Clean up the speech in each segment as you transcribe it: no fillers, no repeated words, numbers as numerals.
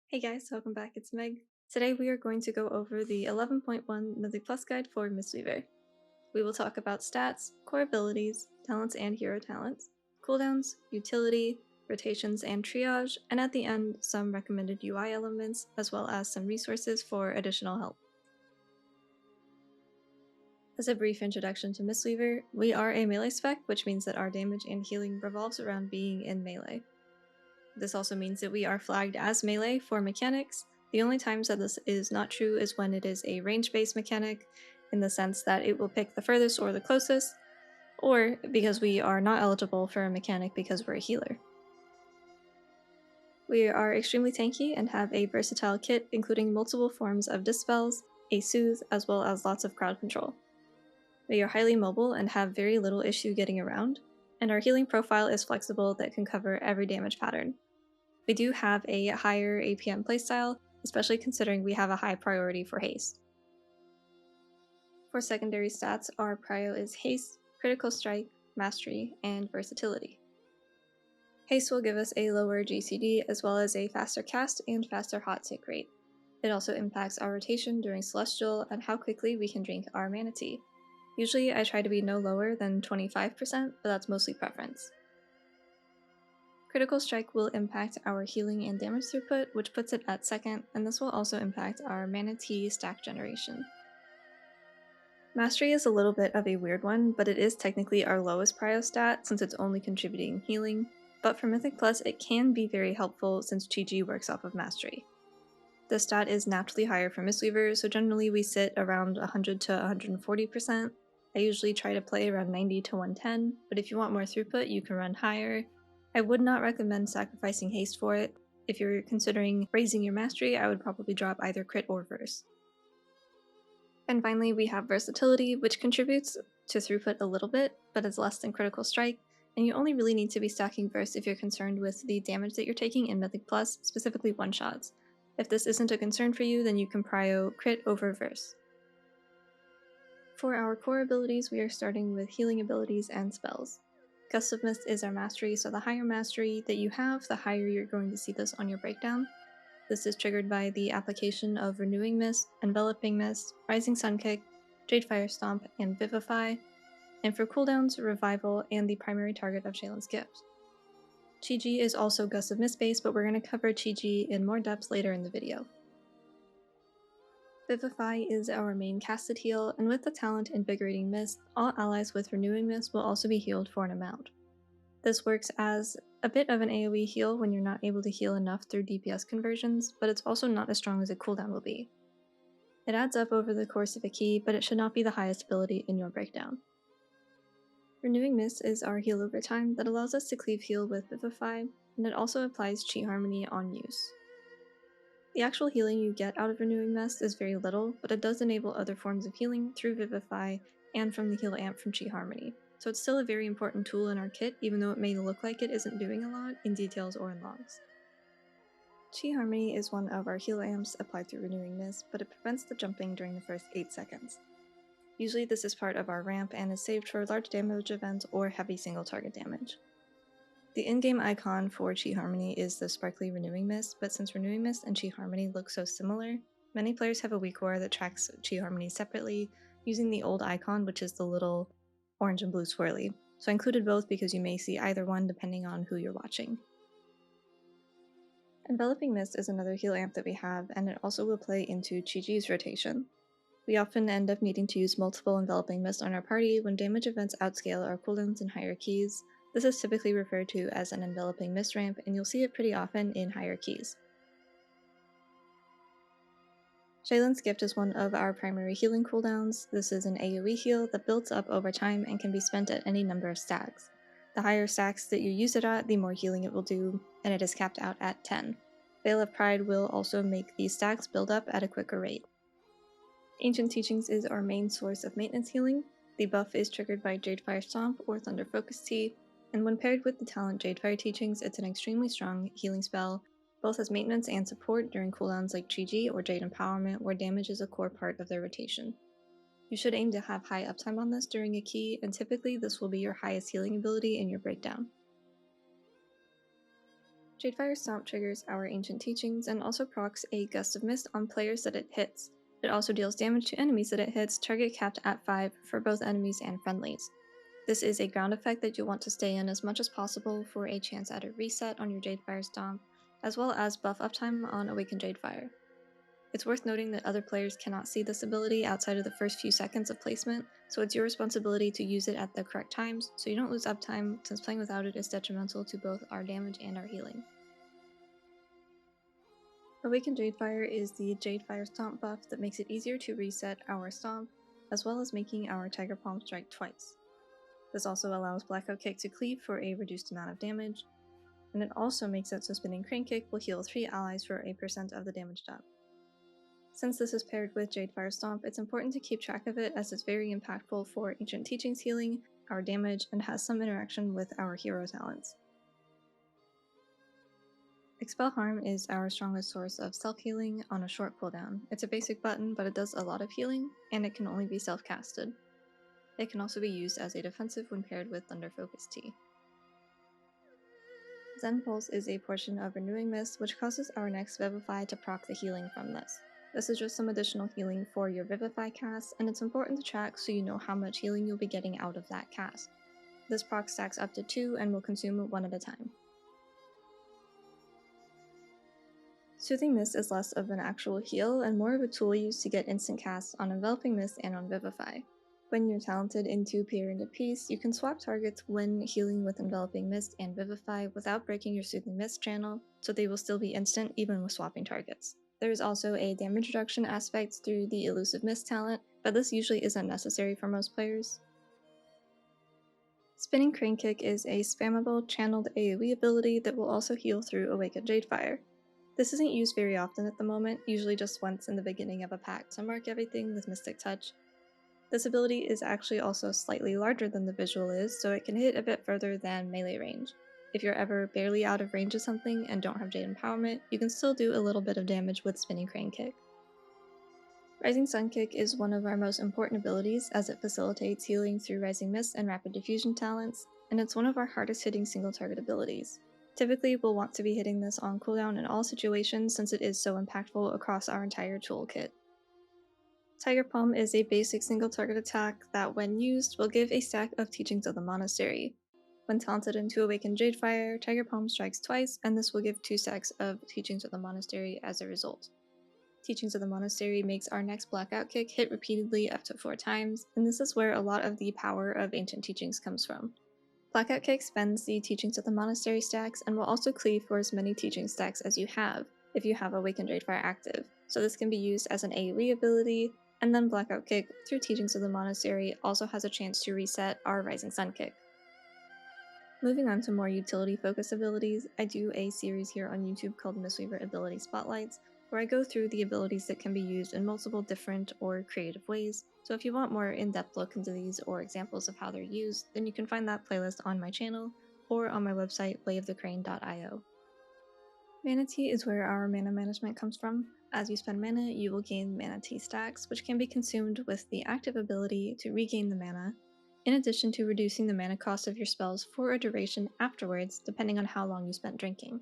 Hey guys, welcome back, it's Meg. Today we are going to go over the 11.1 Mythic Plus guide for Mistweaver. We will talk about stats, core abilities, talents and hero talents, cooldowns, utility, rotations and triage, and at the end, some recommended UI elements, as well as some resources for additional help. As a brief introduction to Mistweaver, we are a melee spec, which means that our damage and healing revolves around being in melee. This also means that we are flagged as melee for mechanics. The only times that this is not true is when it is a range-based mechanic, in the sense that it will pick the furthest or the closest, or because we are not eligible for a mechanic because we're a healer. We are extremely tanky and have a versatile kit including multiple forms of dispels, a soothe, as well as lots of crowd control. We are highly mobile and have very little issue getting around, and our healing profile is flexible that can cover every damage pattern. We do have a higher APM playstyle, especially considering we have a high priority for haste. For secondary stats, our prio is haste, critical strike, mastery, and versatility. Haste will give us a lower GCD as well as a faster cast and faster hot tick rate. It also impacts our rotation during Celestial and how quickly we can drink our mana tea. Usually I try to be no lower than 25%, but that's mostly preference. Critical Strike will impact our healing and damage throughput, which puts it at second, and this will also impact our mana tea stack generation. Mastery is a little bit of a weird one, but it is technically our lowest prio stat since it's only contributing healing, but for Mythic Plus it can be very helpful since Chi works off of Mastery. The stat is naturally higher for Mistweaver, so generally we sit around 100 to 140%. I usually try to play around 90 to 110, but if you want more throughput you can run higher. I would not recommend sacrificing haste for it. If you're considering raising your mastery, I would probably drop either crit or verse. And finally, we have versatility, which contributes to throughput a little bit, but is less than critical strike, and you only really need to be stacking verse if you're concerned with the damage that you're taking in Mythic Plus, specifically one-shots. If this isn't a concern for you, then you can prio crit over verse. For our core abilities, we are starting with healing abilities and spells. Gust of Mist is our mastery, so the higher mastery that you have, the higher you're going to see this on your breakdown. This is triggered by the application of Renewing Mist, Enveloping Mist, Rising Sun Kick, Jadefire Stomp, and Vivify, and for cooldowns, Revival, and the primary target of Shaylin's Gift. Chi is also Gust of Mist based, but we're going to cover Chi in more depth later in the video. Vivify is our main casted heal, and with the talent Invigorating Mist, all allies with Renewing Mist will also be healed for an amount. This works as a bit of an AoE heal when you're not able to heal enough through DPS conversions, but it's also not as strong as a cooldown will be. It adds up over the course of a key, but it should not be the highest ability in your breakdown. Renewing Mist is our heal over time that allows us to cleave heal with Vivify, and it also applies Chi Harmony on use. The actual healing you get out of Renewing Mist is very little, but it does enable other forms of healing through Vivify and from the heal amp from Chi Harmony, so it's still a very important tool in our kit even though it may look like it isn't doing a lot in details or in logs. Chi Harmony is one of our heal amps applied through Renewing Mist, but it prevents the jumping during the first 8 seconds. Usually this is part of our ramp and is saved for large damage events or heavy single target damage. The in-game icon for Chi Harmony is the sparkly Renewing Mist, but since Renewing Mist and Chi Harmony look so similar, many players have a weak aura that tracks Chi Harmony separately, using the old icon, which is the little orange and blue swirly. So I included both because you may see either one depending on who you're watching. Enveloping Mist is another heal amp that we have, and it also will play into Chi-Chi's rotation. We often end up needing to use multiple Enveloping Mist on our party when damage events outscale our cooldowns and higher keys. This is typically referred to as an Enveloping Mist ramp, and you'll see it pretty often in higher keys. Shaylin's Gift is one of our primary healing cooldowns. This is an AoE heal that builds up over time and can be spent at any number of stacks. The higher stacks that you use it at, the more healing it will do, and it is capped out at 10. Veil of Pride will also make these stacks build up at a quicker rate. Ancient Teachings is our main source of maintenance healing. The buff is triggered by Jadefire Stomp or Thunder Focus Tea, and when paired with the talent Jadefire Teachings, it's an extremely strong healing spell, both as maintenance and support during cooldowns like Chi or Jade Empowerment, where damage is a core part of their rotation. You should aim to have high uptime on this during a key, and typically this will be your highest healing ability in your breakdown. Jadefire Stomp triggers our Ancient Teachings and also procs a Gust of Mist on players that it hits. It also deals damage to enemies that it hits, target capped at 5 for both enemies and friendlies. This is a ground effect that you'll want to stay in as much as possible for a chance at a reset on your Jadefire Stomp, as well as buff uptime on Awakened Jadefire. It's worth noting that other players cannot see this ability outside of the first few seconds of placement, so it's your responsibility to use it at the correct times so you don't lose uptime, since playing without it is detrimental to both our damage and our healing. Awakened Jadefire is the Jadefire Stomp buff that makes it easier to reset our Stomp, as well as making our Tiger Palm strike twice. This also allows Blackout Kick to cleave for a reduced amount of damage, and it also makes it so Spinning Crane Kick will heal 3 allies for a % of the damage done. Since this is paired with Jadefire Stomp, it's important to keep track of it as it's very impactful for Ancient Teachings healing, our damage, and has some interaction with our hero talents. Expel Harm is our strongest source of self-healing on a short cooldown. It's a basic button, but it does a lot of healing, and it can only be self-casted. It can also be used as a defensive when paired with Thunder Focus Tea. Zen Pulse is a portion of Renewing Mist, which causes our next Vivify to proc the healing from this. This is just some additional healing for your Vivify cast, and it's important to track so you know how much healing you'll be getting out of that cast. This proc stacks up to 2 and will consume 1 at a time. Soothing Mist is less of an actual heal and more of a tool used to get instant casts on Enveloping Mist and on Vivify. When you're talented into Peer into Peace, you can swap targets when healing with Enveloping Mist and Vivify without breaking your Soothing Mist channel, so they will still be instant even with swapping targets. There is also a damage reduction aspect through the Elusive Mist talent, but this usually isn't necessary for most players. Spinning Crane Kick is a spammable, channeled AoE ability that will also heal through Awakened Jadefire. This isn't used very often at the moment, usually just once in the beginning of a pack to mark everything with Mystic Touch. This ability is actually also slightly larger than the visual is, so it can hit a bit further than melee range. If you're ever barely out of range of something and don't have Jade Empowerment, you can still do a little bit of damage with Spinning Crane Kick. Rising Sun Kick is one of our most important abilities as it facilitates healing through Rising Mist and Rapid Diffusion talents, and it's one of our hardest hitting single target abilities. Typically, we'll want to be hitting this on cooldown in all situations since it is so impactful across our entire toolkit. Tiger Palm is a basic single target attack that, when used, will give a stack of Teachings of the Monastery. When talented into Awakened Jadefire, Tiger Palm strikes twice, and this will give 2 stacks of Teachings of the Monastery as a result. Teachings of the Monastery makes our next Blackout Kick hit repeatedly up to 4 times, and this is where a lot of the power of Ancient Teachings comes from. Blackout Kick spends the Teachings of the Monastery stacks and will also cleave for as many Teaching stacks as you have, if you have Awakened Jadefire active, so this can be used as an AoE ability, and then Blackout Kick through Teachings of the Monastery also has a chance to reset our Rising Sun Kick. Moving on to more utility-focused abilities, I do a series here on YouTube called Mistweaver Ability Spotlights, where I go through the abilities that can be used in multiple different or creative ways, so if you want more in-depth look into these or examples of how they're used, then you can find that playlist on my channel or on my website wayofthecrane.io. Mana Tea is where our mana management comes from. As you spend mana, you will gain Mana Tea stacks, which can be consumed with the active ability to regain the mana, in addition to reducing the mana cost of your spells for a duration afterwards, depending on how long you spent drinking.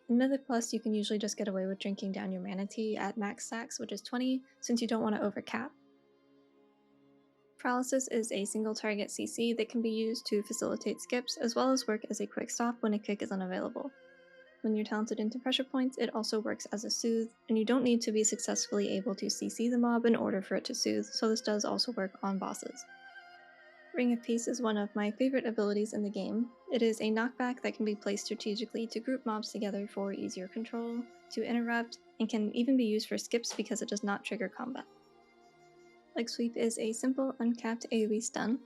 In Mythic Plus, you can usually just get away with drinking down your Mana Tea at max stacks, which is 20, since you don't want to overcap. Paralysis is a single target CC that can be used to facilitate skips, as well as work as a quick stop when a kick is unavailable. When you're talented into pressure points, it also works as a soothe, and you don't need to be successfully able to CC the mob in order for it to soothe, so this does also work on bosses. Ring of Peace is one of my favorite abilities in the game. It is a knockback that can be placed strategically to group mobs together for easier control, to interrupt, and can even be used for skips because it does not trigger combat. Leg Sweep is a simple, uncapped AoE stun.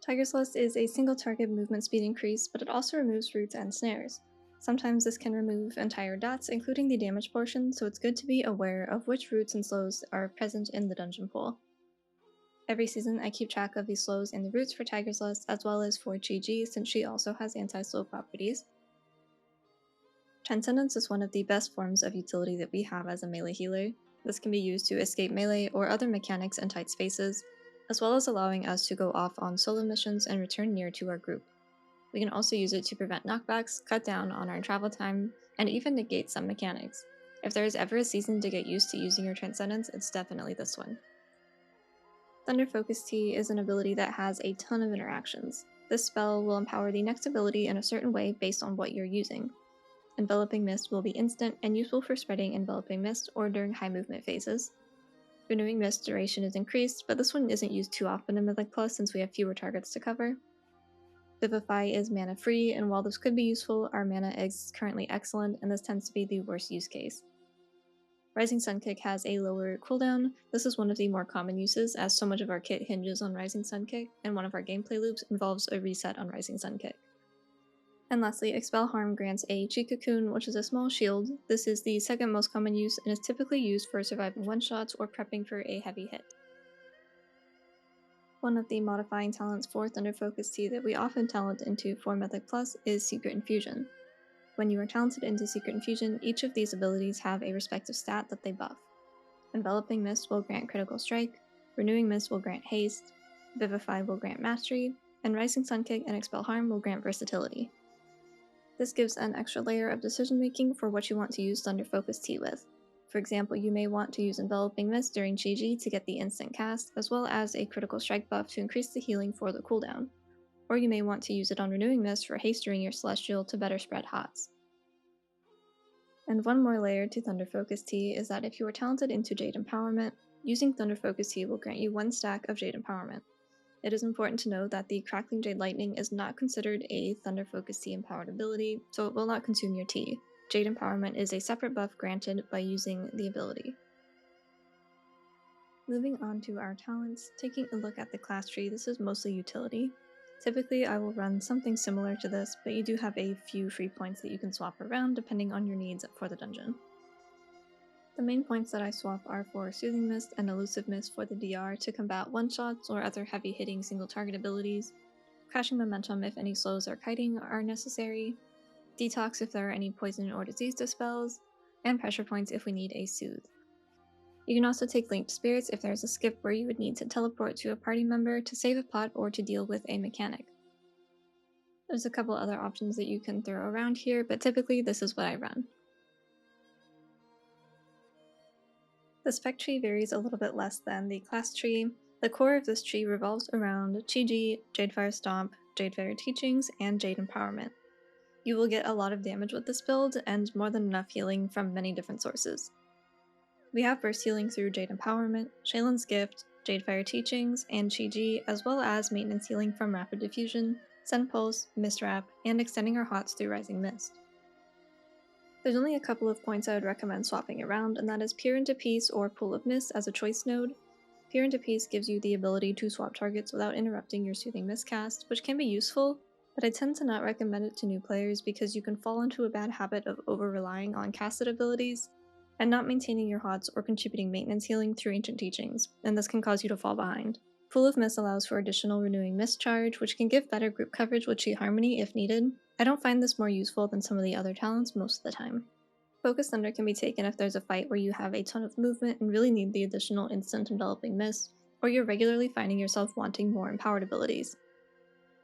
Tiger's Lust is a single target movement speed increase, but it also removes roots and snares. Sometimes this can remove entire dots, including the damage portion, so it's good to be aware of which roots and slows are present in the dungeon pool. Every season I keep track of the slows and the roots for Tiger's Lust, as well as for Chi-Ji, since she also has anti-slow properties. Transcendence is one of the best forms of utility that we have as a melee healer. This can be used to escape melee or other mechanics in tight spaces, as well as allowing us to go off on solo missions and return near to our group. We can also use it to prevent knockbacks, cut down on our travel time, and even negate some mechanics. If there is ever a season to get used to using your Transcendence, it's definitely this one. Thunder Focus Tea is an ability that has a ton of interactions. This spell will empower the next ability in a certain way based on what you're using. Enveloping Mist will be instant and useful for spreading Enveloping Mist or during high movement phases. Renewing Mist duration is increased, but this one isn't used too often in Mythic Plus since we have fewer targets to cover. Vivify is mana free, and while this could be useful, our mana is currently excellent, and this tends to be the worst use case. Rising Sun Kick has a lower cooldown. This is one of the more common uses, as so much of our kit hinges on Rising Sun Kick, and one of our gameplay loops involves a reset on Rising Sun Kick. And lastly, Expel Harm grants a Chi Cocoon, which is a small shield. This is the second most common use, and is typically used for surviving one-shots or prepping for a heavy hit. One of the modifying talents for Thunder Focus Tea that we often talent into for Mythic Plus is Secret Infusion. When you are talented into Secret Infusion, each of these abilities have a respective stat that they buff. Enveloping Mist will grant Critical Strike, Renewing Mist will grant Haste, Vivify will grant Mastery, and Rising Sun Kick and Expel Harm will grant Versatility. This gives an extra layer of decision making for what you want to use Thunder Focus Tea with. For example, you may want to use Enveloping Mist during Chi to get the instant cast, as well as a Critical Strike buff to increase the healing for the cooldown. Or you may want to use it on Renewing Mist for haste during your Celestial to better spread HOTS. And one more layer to Thunder Focus Tea is that if you are talented into Jade Empowerment, using Thunder Focus Tea will grant you 1 stack of Jade Empowerment. It is important to know that the Crackling Jade Lightning is not considered a Thunder Focus Tea empowered ability, so it will not consume your tea. Jade Empowerment is a separate buff granted by using the ability. Moving on to our talents, taking a look at the class tree, this is mostly utility. Typically I will run something similar to this, but you do have a few free points that you can swap around depending on your needs for the dungeon. The main points that I swap are for Soothing Mist and Elusive Mist for the DR to combat one-shots or other heavy-hitting single-target abilities, Crashing Momentum if any slows or kiting are necessary, Detox if there are any poison or disease dispels, and Pressure Points if we need a Soothe. You can also take Linked Spirits if there's a skip where you would need to teleport to a party member to save a pot or to deal with a mechanic. There's a couple other options that you can throw around here, but typically this is what I run. The spec tree varies a little bit less than the class tree. The core of this tree revolves around Chi, Jadefire Stomp, Jadefire Teachings, and Jade Empowerment. You will get a lot of damage with this build, and more than enough healing from many different sources. We have burst healing through Jade Empowerment, Shaylin's Gift, Jadefire Teachings, and Chi, as well as maintenance healing from Rapid Diffusion, Sun Pulse, Mist Wrap, and extending our HOTS through Rising Mist. There's only a couple of points I would recommend swapping around, and that is Peer into Peace or Pool of Mist as a choice node. Peer into Peace gives you the ability to swap targets without interrupting your Soothing Mist cast, which can be useful, but I tend to not recommend it to new players because you can fall into a bad habit of over-relying on casted abilities, and not maintaining your HOTS or contributing maintenance healing through Ancient Teachings, and this can cause you to fall behind. Pool of Mist allows for additional Renewing Mist charge, which can give better group coverage with Chi Harmony if needed. I don't find this more useful than some of the other talents most of the time. Focus Thunder can be taken if there's a fight where you have a ton of movement and really need the additional instant Enveloping Mist, or you're regularly finding yourself wanting more empowered abilities.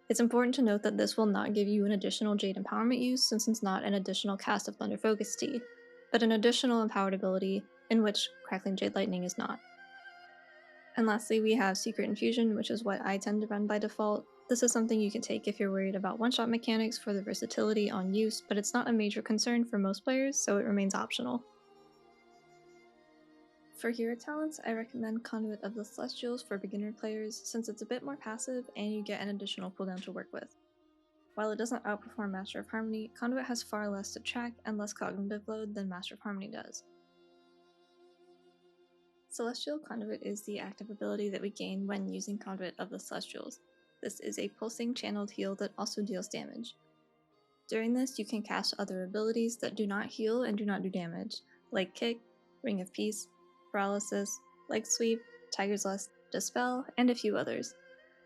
It's important to note that this will not give you an additional Jade Empowerment use since it's not an additional cast of Thunder Focus Tea, but an additional empowered ability in which Crackling Jade Lightning is not. And lastly, we have Secret Infusion, which is what I tend to run by default. This is something you can take if you're worried about one-shot mechanics for the versatility on use, but it's not a major concern for most players, so it remains optional. For hero talents, I recommend Conduit of the Celestials for beginner players since it's a bit more passive and you get an additional cooldown to work with. While it doesn't outperform Master of Harmony, Conduit has far less to track and less cognitive load than Master of Harmony does. Celestial Conduit is the active ability that we gain when using Conduit of the Celestials. This is a pulsing channeled heal that also deals damage. During this, you can cast other abilities that do not heal and do not do damage, like Kick, Ring of Peace, Paralysis, Leg Sweep, Tiger's Lust, Dispel, and a few others.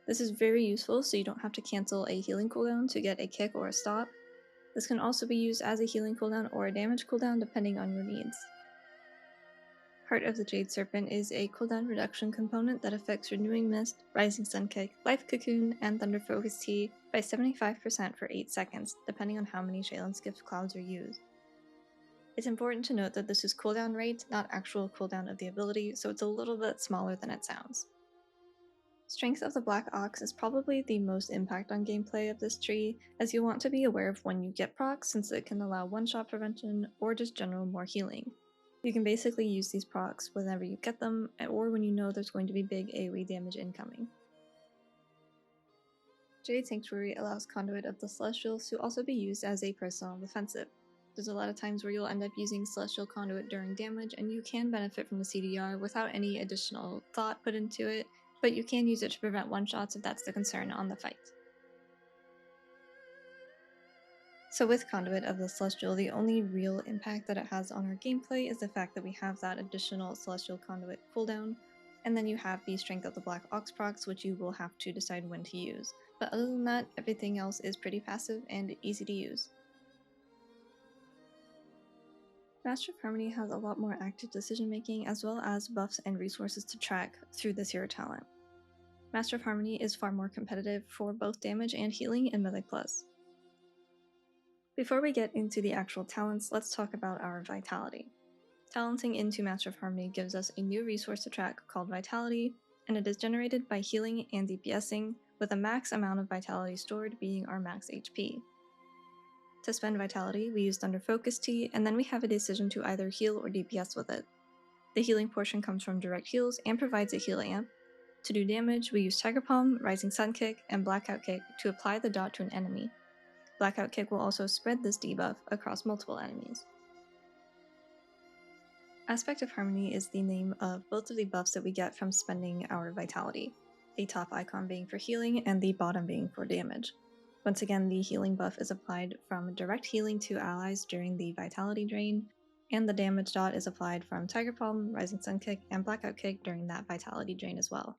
This is very useful so you don't have to cancel a healing cooldown to get a kick or a stop. This can also be used as a healing cooldown or a damage cooldown depending on your needs. Heart of the Jade Serpent is a cooldown reduction component that affects Renewing Mist, Rising Sun Kick, Life Cocoon, and Thunder Focus Tea by 75% for 8 seconds, depending on how many Shaelin's Gift Clouds are used. It's important to note that this is cooldown rate, not actual cooldown of the ability, so it's a little bit smaller than it sounds. Strength of the Black Ox is probably the most impact on gameplay of this tree, as you want to be aware of when you get procs since it can allow one-shot prevention or just general more healing. You can basically use these procs whenever you get them, or when you know there's going to be big AoE damage incoming. Jade Sanctuary allows Conduit of the Celestials to also be used as a personal defensive. There's a lot of times where you'll end up using Celestial Conduit during damage, and you can benefit from the CDR without any additional thought put into it, but you can use it to prevent one-shots if that's the concern on the fight. So with Conduit of the Celestial, the only real impact that it has on our gameplay is the fact that we have that additional Celestial Conduit cooldown, and then you have the Strength of the Black Ox procs, which you will have to decide when to use. But other than that, everything else is pretty passive and easy to use. Master of Harmony has a lot more active decision making as well as buffs and resources to track through this hero talent. Master of Harmony is far more competitive for both damage and healing in Mythic Plus. Before we get into the actual talents, let's talk about our Vitality. Talenting into Master of Harmony gives us a new resource to track called Vitality, and it is generated by healing and DPSing, with a max amount of Vitality stored being our max HP. To spend Vitality, we use Thunder Focus Tea, and then we have a decision to either heal or DPS with it. The healing portion comes from direct heals and provides a heal amp. To do damage, we use Tiger Palm, Rising Sun Kick, and Blackout Kick to apply the dot to an enemy. Blackout Kick will also spread this debuff across multiple enemies. Aspect of Harmony is the name of both of the buffs that we get from spending our Vitality, the top icon being for healing and the bottom being for damage. Once again, the healing buff is applied from direct healing to allies during the Vitality drain, and the damage dot is applied from Tiger Palm, Rising Sun Kick, and Blackout Kick during that Vitality drain as well.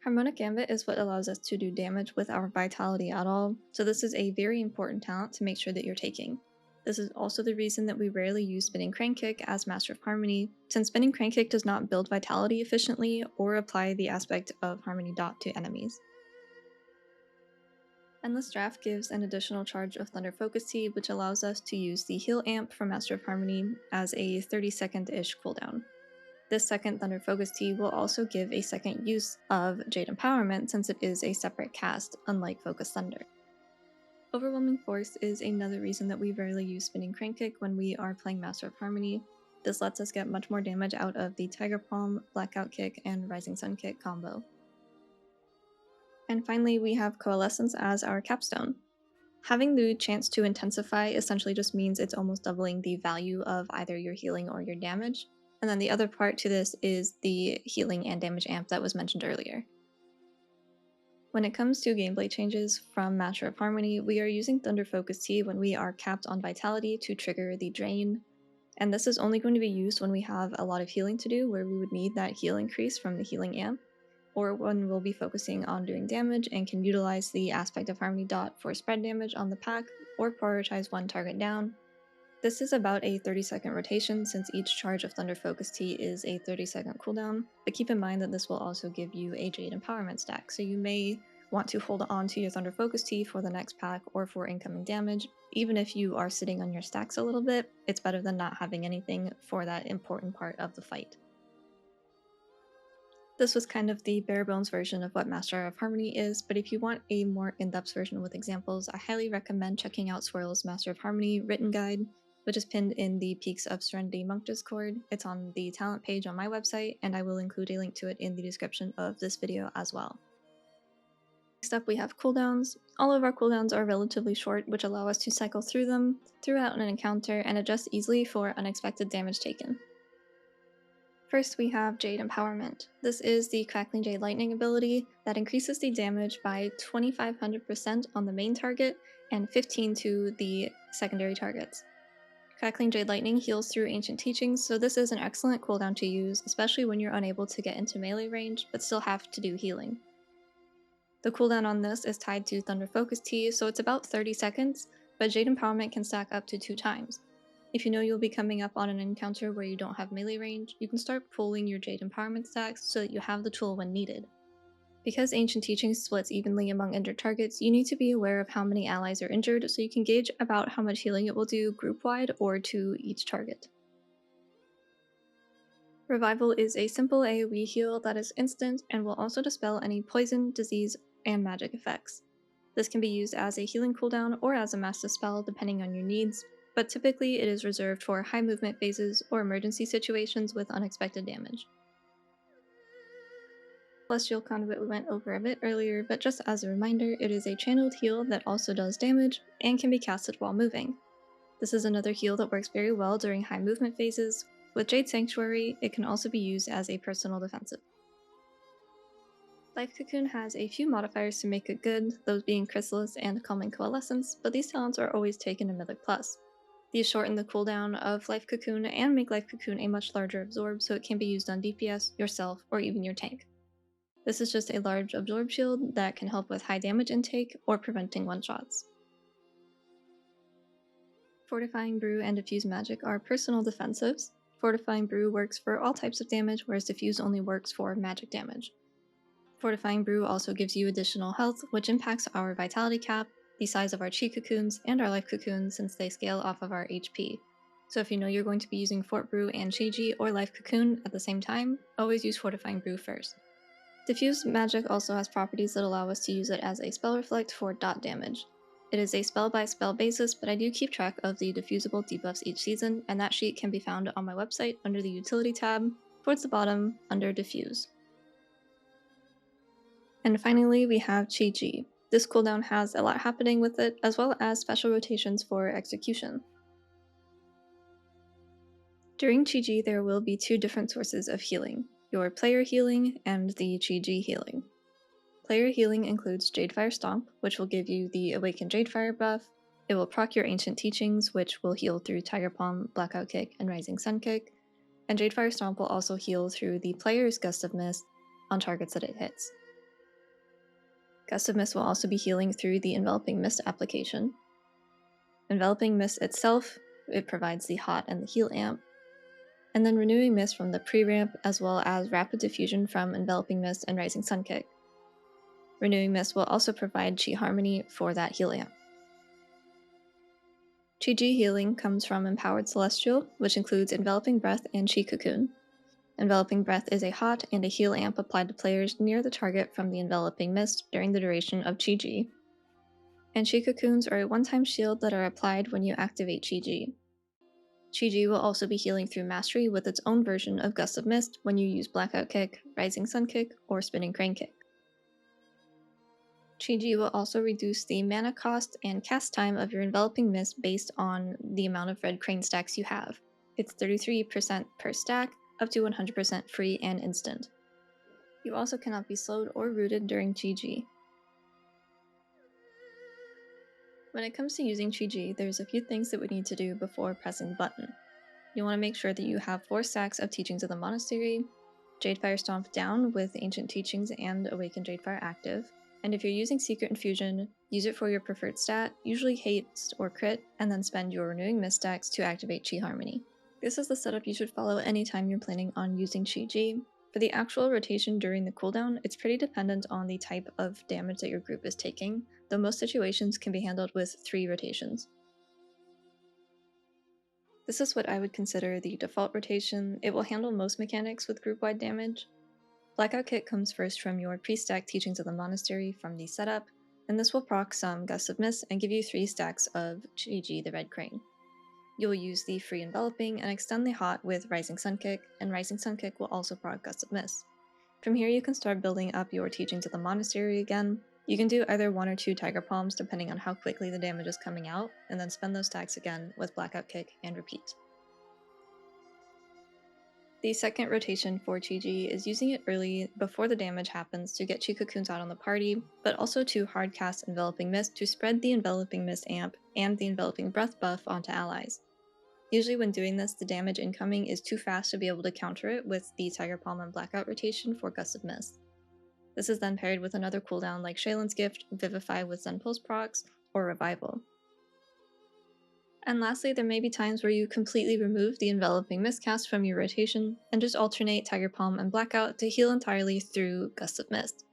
Harmonic Gambit is what allows us to do damage with our Vitality at all, so this is a very important talent to make sure that you're taking. This is also the reason that we rarely use Spinning Crane Kick as Master of Harmony, since Spinning Crane Kick does not build Vitality efficiently or apply the aspect of Harmony Dot to enemies. Endless Draft gives an additional charge of Thunder Focus Tea, which allows us to use the Heal Amp from Master of Harmony as a 30-second-ish cooldown. This second Thunder Focus Tea will also give a second use of Jade Empowerment since it is a separate cast, unlike Focus Thunder. Overwhelming Force is another reason that we rarely use Spinning Crane Kick when we are playing Master of Harmony. This lets us get much more damage out of the Tiger Palm, Blackout Kick, and Rising Sun Kick combo. And finally, we have Coalescence as our capstone. Having the chance to intensify essentially just means it's almost doubling the value of either your healing or your damage. And then the other part to this is the healing and damage amp that was mentioned earlier. When it comes to gameplay changes from Master of Harmony, we are using Thunder Focus Tea when we are capped on Vitality to trigger the drain. And this is only going to be used when we have a lot of healing to do, where we would need that heal increase from the healing amp, or when we'll be focusing on doing damage and can utilize the Aspect of Harmony dot for spread damage on the pack, or prioritize one target down. This is about a 30-second rotation since each charge of Thunder Focus Tea is a 30-second cooldown, but keep in mind that this will also give you a Jade Empowerment stack, so you may want to hold on to your Thunder Focus Tea for the next pack or for incoming damage. Even if you are sitting on your stacks a little bit, it's better than not having anything for that important part of the fight. This was kind of the bare bones version of what Master of Harmony is, but if you want a more in-depth version with examples, I highly recommend checking out Swirl's Master of Harmony written guide, which is pinned in the Peaks of Serenity Monk Discord. It's on the talent page on my website, and I will include a link to it in the description of this video as well. Next up we have cooldowns. All of our cooldowns are relatively short, which allow us to cycle through them throughout an encounter and adjust easily for unexpected damage taken. First we have Jade Empowerment. This is the Crackling Jade Lightning ability that increases the damage by 2500% on the main target and 15% to the secondary targets. Crackling Jade Lightning heals through Ancient Teachings, so this is an excellent cooldown to use, especially when you're unable to get into melee range but still have to do healing. The cooldown on this is tied to Thunder Focus Tea, so it's about 30 seconds, but Jade Empowerment can stack up to 2 times. If you know you'll be coming up on an encounter where you don't have melee range, you can start pulling your Jade Empowerment stacks so that you have the tool when needed. Because Ancient Teachings splits evenly among injured targets, you need to be aware of how many allies are injured so you can gauge about how much healing it will do group-wide or to each target. Revival is a simple AoE heal that is instant and will also dispel any poison, disease, and magic effects. This can be used as a healing cooldown or as a mass dispel depending on your needs, but typically it is reserved for high movement phases or emergency situations with unexpected damage. Celestial Conduit we went over a bit earlier, but just as a reminder, it is a channeled heal that also does damage and can be casted while moving. This is another heal that works very well during high movement phases. With Jade Sanctuary, it can also be used as a personal defensive. Life Cocoon has a few modifiers to make it good, those being Chrysalis and Calming Coalescence, but these talents are always taken in Mythic Plus. These shorten the cooldown of Life Cocoon and make Life Cocoon a much larger absorb, so it can be used on DPS, yourself, or even your tank. This is just a large absorb shield that can help with high damage intake or preventing one-shots. Fortifying Brew and Diffuse Magic are personal defensives. Fortifying Brew works for all types of damage, whereas Diffuse only works for magic damage. Fortifying Brew also gives you additional health, which impacts our vitality cap, the size of our chi cocoons, and our life cocoons since they scale off of our HP. So if you know you're going to be using Fort Brew and Chi or Life Cocoon at the same time, always use Fortifying Brew first. Diffuse Magic also has properties that allow us to use it as a spell reflect for dot damage. It is a spell-by-spell basis, but I do keep track of the diffusable debuffs each season, and that sheet can be found on my website under the Utility tab, towards the bottom, under Diffuse. And finally, we have Chi. This cooldown has a lot happening with it, as well as special rotations for execution. During Chi, there will be two different sources of healing, your player healing and the Chi healing. Player healing includes Jadefire Stomp, which will give you the Awakened Jadefire buff. It will proc your Ancient Teachings, which will heal through Tiger Palm, Blackout Kick, and Rising Sun Kick. And Jadefire Stomp will also heal through the player's Gust of Mist on targets that it hits. Gust of Mist will also be healing through the Enveloping Mist application. Enveloping Mist itself, it provides the Hot and the Heal amp. And then Renewing Mist from the pre-ramp, as well as Rapid Diffusion from Enveloping Mist and Rising Sun Kick. Renewing Mist will also provide Chi Harmony for that heal amp. Chi healing comes from Empowered Celestial, which includes Enveloping Breath and Chi Cocoon. Enveloping Breath is a hot and a heal amp applied to players near the target from the Enveloping Mist during the duration of Chi. And Chi Cocoons are a one-time shield that are applied when you activate Chi. Chi will also be healing through Mastery with its own version of Gust of Mist when you use Blackout Kick, Rising Sun Kick, or Spinning Crane Kick. Chi will also reduce the mana cost and cast time of your Enveloping Mist based on the amount of red crane stacks you have. It's 33% per stack, up to 100% free and instant. You also cannot be slowed or rooted during Chi. When it comes to using Chi, there's a few things that we need to do before pressing the button. You want to make sure that you have 4 stacks of Teachings of the Monastery, Jadefire Stomp down with Ancient Teachings and Awakened Jadefire active, and if you're using Secret Infusion, use it for your preferred stat, usually haste or crit, and then spend your Renewing Mist stacks to activate Chi Harmony. This is the setup you should follow anytime you're planning on using Chi. For the actual rotation during the cooldown, it's pretty dependent on the type of damage that your group is taking, though most situations can be handled with 3 rotations. This is what I would consider the default rotation. It will handle most mechanics with group-wide damage. Blackout Kick comes first from your pre-stacked Teachings of the Monastery from the setup, and this will proc some Gust of Mist and give you 3 stacks of Chi the Red Crane. You will use the free Enveloping and extend the Hot with Rising Sun Kick, and Rising Sun Kick will also proc Gust of Mist. From here you can start building up your Teachings of the Monastery again. You can do either 1 or 2 Tiger Palms depending on how quickly the damage is coming out, and then spend those stacks again with Blackout Kick and repeat. The second rotation for Chi is using it early before the damage happens to get Chi Cocoons out on the party, but also to hardcast Enveloping Mist to spread the Enveloping Mist amp and the Enveloping Breath buff onto allies. Usually when doing this, the damage incoming is too fast to be able to counter it with the Tiger Palm and Blackout rotation for Gust of Mist. This is then paired with another cooldown like Shaylin's Gift, Vivify with Zen Pulse procs, or Revival. And lastly, there may be times where you completely remove the Enveloping Mist cast from your rotation, and just alternate Tiger Palm and Blackout to heal entirely through Gust of Mist.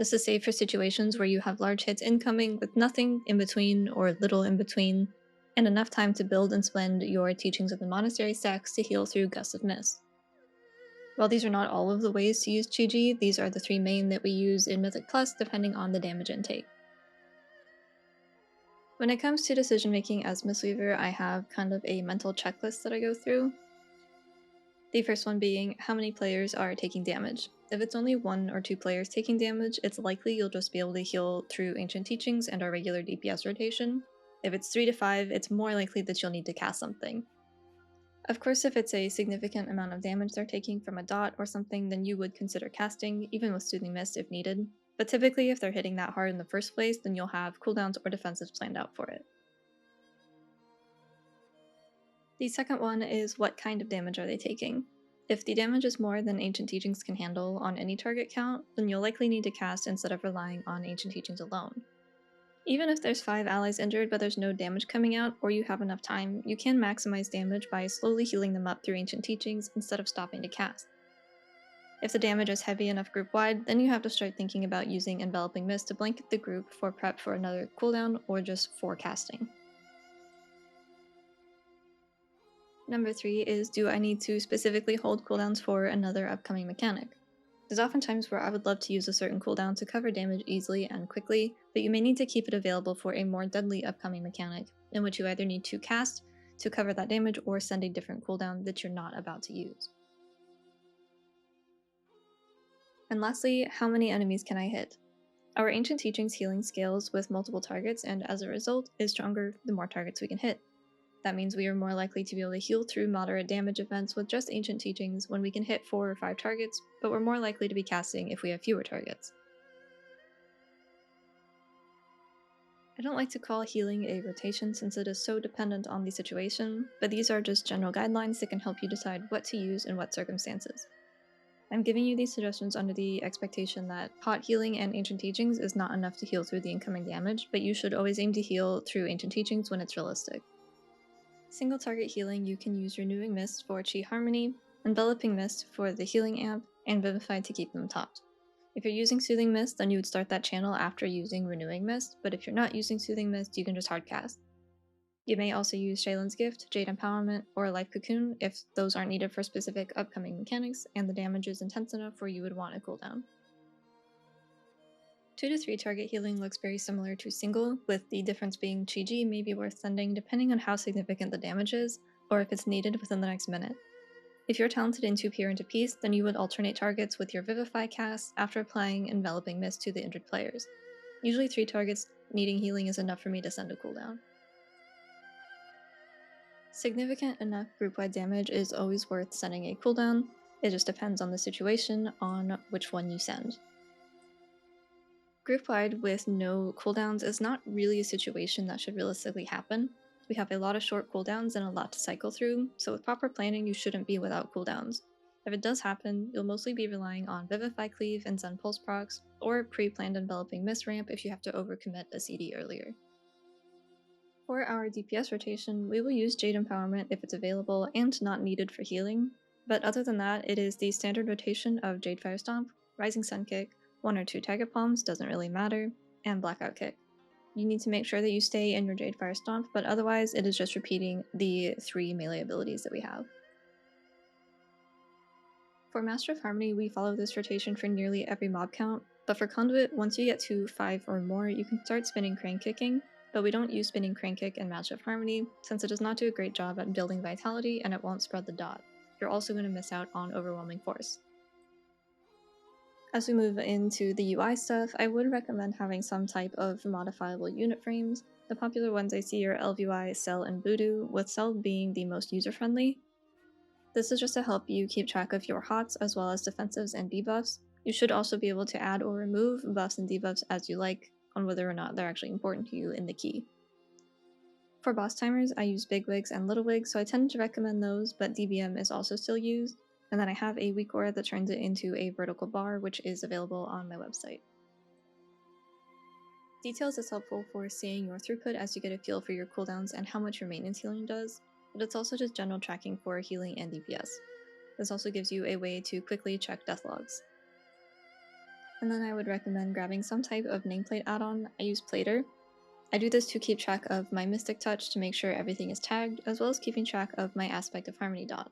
This is safe for situations where you have large hits incoming with nothing in between or little in between, and enough time to build and spend your Teachings of the Monastery stacks to heal through Gusts of Mist. While these are not all of the ways to use Chi, these are the three main that we use in Mythic Plus depending on the damage intake. When it comes to decision making as Mistweaver, I have kind of a mental checklist that I go through. The first one being how many players are taking damage. If it's only 1 or 2 players taking damage, it's likely you'll just be able to heal through Ancient Teachings and our regular DPS rotation. If it's 3 to 5, it's more likely that you'll need to cast something. Of course, if it's a significant amount of damage they're taking from a dot or something, then you would consider casting, even with Soothing Mist if needed. But typically, if they're hitting that hard in the first place, then you'll have cooldowns or defensives planned out for it. The second one is what kind of damage are they taking. If the damage is more than Ancient Teachings can handle on any target count, then you'll likely need to cast instead of relying on Ancient Teachings alone. Even if there's 5 allies injured but there's no damage coming out, or you have enough time, you can maximize damage by slowly healing them up through Ancient Teachings instead of stopping to cast. If the damage is heavy enough group-wide, then you have to start thinking about using Enveloping Mist to blanket the group for prep for another cooldown or just for casting. Number 3 is, do I need to specifically hold cooldowns for another upcoming mechanic? There's often times where I would love to use a certain cooldown to cover damage easily and quickly, but you may need to keep it available for a more deadly upcoming mechanic, in which you either need to cast to cover that damage or send a different cooldown that you're not about to use. And lastly, how many enemies can I hit? Our Ancient Teachings healing scales with multiple targets, and as a result, is stronger the more targets we can hit. That means we are more likely to be able to heal through moderate damage events with just Ancient Teachings when we can hit 4 or 5 targets, but we're more likely to be casting if we have fewer targets. I don't like to call healing a rotation since it is so dependent on the situation, but these are just general guidelines that can help you decide what to use in what circumstances. I'm giving you these suggestions under the expectation that hot healing and Ancient Teachings is not enough to heal through the incoming damage, but you should always aim to heal through Ancient Teachings when it's realistic. Single target healing, you can use Renewing Mist for Chi Harmony, Enveloping Mist for the healing amp, and Vivify to keep them topped. If you're using Soothing Mist, then you would start that channel after using Renewing Mist, but if you're not using Soothing Mist, you can just hardcast. You may also use Shaylin's Gift, Jade Empowerment, or Life Cocoon if those aren't needed for specific upcoming mechanics and the damage is intense enough where you would want a cooldown. 2 to 3 target healing looks very similar to single, with the difference being Chi may be worth sending depending on how significant the damage is, or if it's needed within the next minute. If you're talented in 2 Peer into Peace, then you would alternate targets with your Vivify cast after applying Enveloping Mist to the injured players. Usually 3 targets needing healing is enough for me to send a cooldown. Significant enough group-wide damage is always worth sending a cooldown. It just depends on the situation on which one you send. Group-wide with no cooldowns is not really a situation that should realistically happen. We have a lot of short cooldowns and a lot to cycle through, so with proper planning you shouldn't be without cooldowns. If it does happen, you'll mostly be relying on Vivify Cleave and Zen Pulse procs, or pre-planned Enveloping Mist ramp if you have to overcommit a CD earlier. For our DPS rotation, we will use Jade Empowerment if it's available and not needed for healing, but other than that, it is the standard rotation of Jade Fire Stomp, Rising Sun Kick, 1 or 2 Tiger Palms, doesn't really matter, and Blackout Kick. You need to make sure that you stay in your Jade Fire Stomp, but otherwise it is just repeating the 3 melee abilities that we have. For Master of Harmony, we follow this rotation for nearly every mob count, but for Conduit, once you get to 5 or more, you can start spinning Crane Kicking, but we don't use spinning Crane Kick in Master of Harmony, since it does not do a great job at building vitality and it won't spread the dot. You're also going to miss out on Overwhelming Force. As we move into the UI stuff, I would recommend having some type of modifiable unit frames. The popular ones I see are LVY, Cell, and Voodoo, with Cell being the most user-friendly. This is just to help you keep track of your HOTS as well as defensives and debuffs. You should also be able to add or remove buffs and debuffs as you like, on whether or not they're actually important to you in the key. For boss timers, I use big wigs and little wigs, so I tend to recommend those, but DBM is also still used. And then I have a weak aura that turns it into a vertical bar, which is available on my website. Details is helpful for seeing your throughput as you get a feel for your cooldowns and how much your maintenance healing does, but it's also just general tracking for healing and DPS. This also gives you a way to quickly check death logs. And then I would recommend grabbing some type of nameplate add-on. I use Plater. I do this to keep track of my Mystic Touch to make sure everything is tagged, as well as keeping track of my Aspect of Harmony dot.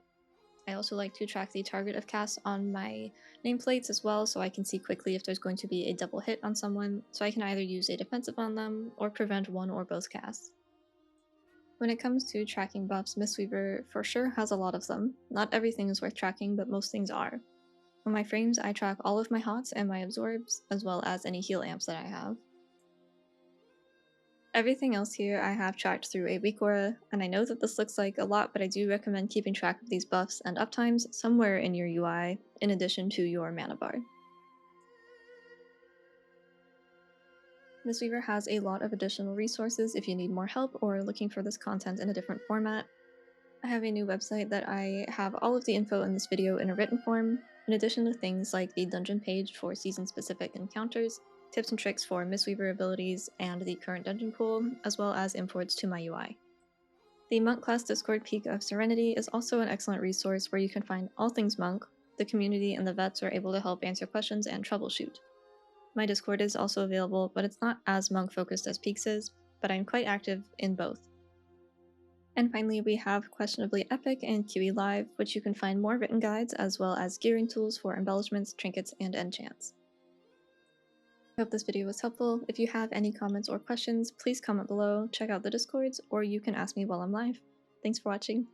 I also like to track the target of cast on my nameplates as well, so I can see quickly if there's going to be a double hit on someone, so I can either use a defensive on them or prevent one or both casts. When it comes to tracking buffs, Mistweaver for sure has a lot of them. Not everything is worth tracking, but most things are. On my frames, I track all of my hots and my absorbs, as well as any heal amps that I have. Everything else here I have tracked through a weak aura, and I know that this looks like a lot, but I do recommend keeping track of these buffs and uptimes somewhere in your UI, in addition to your mana bar. Mistweaver has a lot of additional resources if you need more help or are looking for this content in a different format. I have a new website that I have all of the info in this video in a written form, in addition to things like the dungeon page for season-specific encounters, tips and tricks for Mistweaver abilities, and the current dungeon pool, as well as imports to my UI. The Monk class Discord Peak of Serenity is also an excellent resource where you can find all things Monk. The community and the vets are able to help answer questions and troubleshoot. My Discord is also available, but it's not as Monk focused as Peaks is, but I'm quite active in both. And finally, we have Questionably Epic and QE Live, which you can find more written guides as well as gearing tools for embellishments, trinkets, and enchants. I hope this video was helpful. If you have any comments or questions, please comment below, check out the Discords, or you can ask me while I'm live. Thanks for watching.